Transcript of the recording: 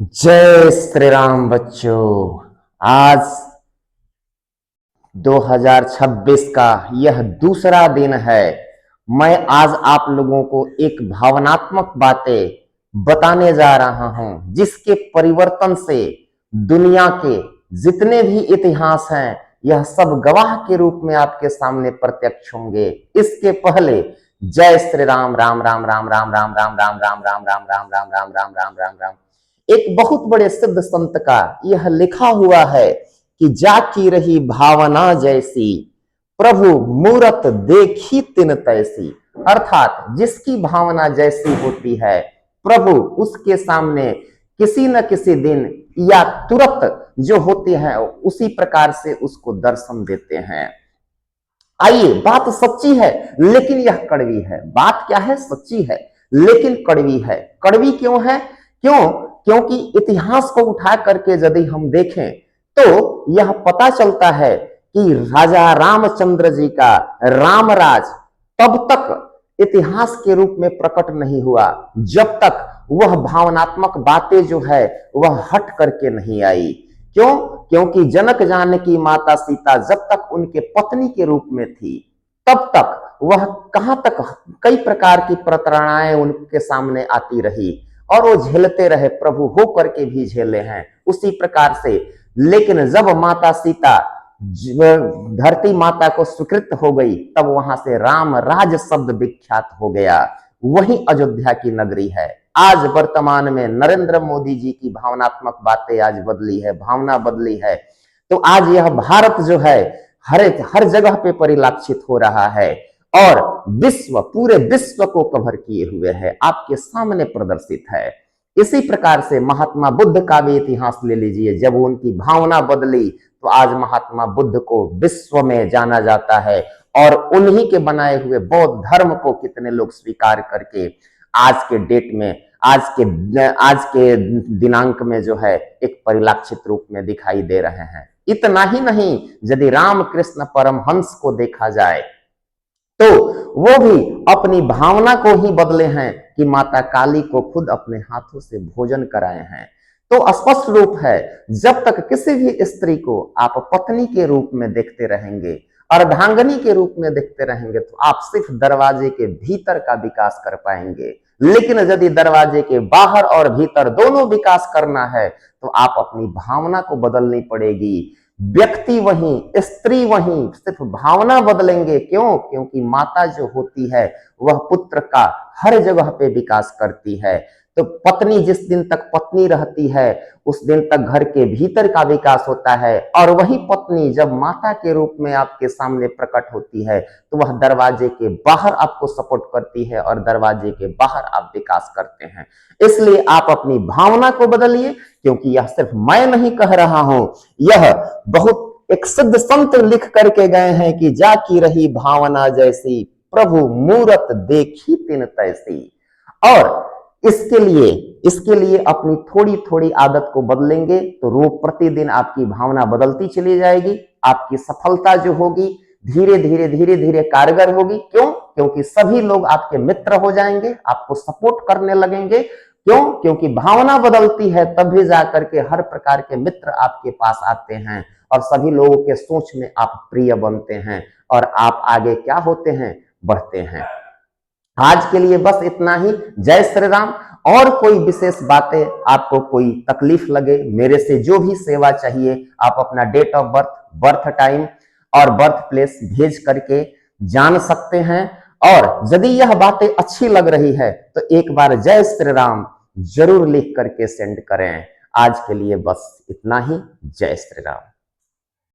जय श्री राम बच्चों। आज 2026 का यह दूसरा दिन है। मैं आज आप लोगों को एक भावनात्मक बातें बताने जा रहा हूं, जिसके परिवर्तन से दुनिया के जितने भी इतिहास हैं यह सब गवाह के रूप में आपके सामने प्रत्यक्ष होंगे। इसके पहले जय श्री राम, राम राम राम राम राम राम राम राम राम राम राम राम राम राम राम राम राम। एक बहुत बड़े सिद्ध संत का यह लिखा हुआ है कि जाकी रही भावना जैसी, प्रभु मूरत देखी तिन तैसी। अर्थात जिसकी भावना जैसी होती है, प्रभु उसके सामने किसी न किसी दिन या तुरंत जो होते हैं उसी प्रकार से उसको दर्शन देते हैं। आइए, बात सच्ची है लेकिन यह कड़वी है। बात क्या है? सच्ची है लेकिन कड़वी है। कड़वी क्यों है? क्योंकि इतिहास को उठा करके यदि हम देखें तो यह पता चलता है कि राजा रामचंद्र जी का रामराज तब तक इतिहास के रूप में प्रकट नहीं हुआ जब तक वह भावनात्मक बातें जो है वह हट करके नहीं आई। क्यों? क्योंकि जनक जानकी माता सीता जब तक उनके पत्नी के रूप में थी तब तक वह कहां तक कई प्रकार की प्रताड़नाएं उनके सामने आती रही और वो झेलते रहे, प्रभु हो करके भी झेले हैं उसी प्रकार से। लेकिन जब माता सीता धरती माता को स्वीकृत हो गई तब वहां से राम राज शब्द विख्यात हो गया। वही अयोध्या की नगरी है। आज वर्तमान में नरेंद्र मोदी जी की भावनात्मक बातें आज बदली है, भावना बदली है। तो आज यह भारत जो है हर जगह पे परिलक्षित हो रहा है और पूरे विश्व को कवर किए हुए है, आपके सामने प्रदर्शित है। इसी प्रकार से महात्मा बुद्ध का भी इतिहास ले लीजिए। जब उनकी भावना बदली तो आज महात्मा बुद्ध को विश्व में जाना जाता है और उन्हीं के बनाए हुए बौद्ध धर्म को कितने लोग स्वीकार करके आज के डेट में, आज के दिनांक में जो है एक परिलक्षित रूप में दिखाई दे रहे हैं। इतना ही नहीं, यदि रामकृष्ण परमहंस को देखा जाए तो वो भी अपनी भावना को ही बदले हैं कि माता काली को खुद अपने हाथों से भोजन कराए हैं। तो स्पष्ट रूप है, जब तक किसी भी स्त्री को आप पत्नी के रूप में देखते रहेंगे, अर्धांगिनी के रूप में देखते रहेंगे तो आप सिर्फ दरवाजे के भीतर का विकास कर पाएंगे। लेकिन यदि दरवाजे के बाहर और भीतर दोनों विकास करना है तो आप अपनी भावना को बदलनी पड़ेगी। व्यक्ति वहीं, स्त्री वहीं, सिर्फ भावना बदलेंगे। क्यों? क्योंकि माता जो होती है वह पुत्र का हर जगह पे विकास करती है। तो पत्नी जिस दिन तक पत्नी रहती है उस दिन तक घर के भीतर का विकास होता है और वही पत्नी जब माता के रूप में आपके सामने प्रकट होती है तो वह दरवाजे के बाहर आपको सपोर्ट करती है और दरवाजे के बाहर आप विकास करते हैं। इसलिए आप अपनी भावना को बदलिए, क्योंकि यह सिर्फ मैं नहीं कह रहा हूं, यह बहुत एक सिद्ध संत लिख करके गए हैं कि जाकी रही भावना जैसी, प्रभु मूरत देखी तिन तैसी। और इसके लिए अपनी थोड़ी थोड़ी आदत को बदलेंगे तो रोज प्रतिदिन आपकी भावना बदलती चली जाएगी। आपकी सफलता जो होगी धीरे धीरे कारगर होगी। क्यों? क्योंकि सभी लोग आपके मित्र हो जाएंगे, आपको सपोर्ट करने लगेंगे। क्यों? क्योंकि भावना बदलती है तभी जाकर के हर प्रकार के मित्र आपके पास आते हैं और सभी लोगों के सोच में आप प्रिय बनते हैं और आप आगे क्या होते हैं? बढ़ते हैं। आज के लिए बस इतना ही। जय श्री राम। और कोई विशेष बातें, आपको कोई तकलीफ लगे, मेरे से जो भी सेवा चाहिए, आप अपना date of birth, birth time और बर्थ प्लेस भेज करके जान सकते हैं। और यदि यह बातें अच्छी लग रही है तो एक बार जय श्री राम जरूर लिख करके सेंड करें। आज के लिए बस इतना ही। जय श्री राम।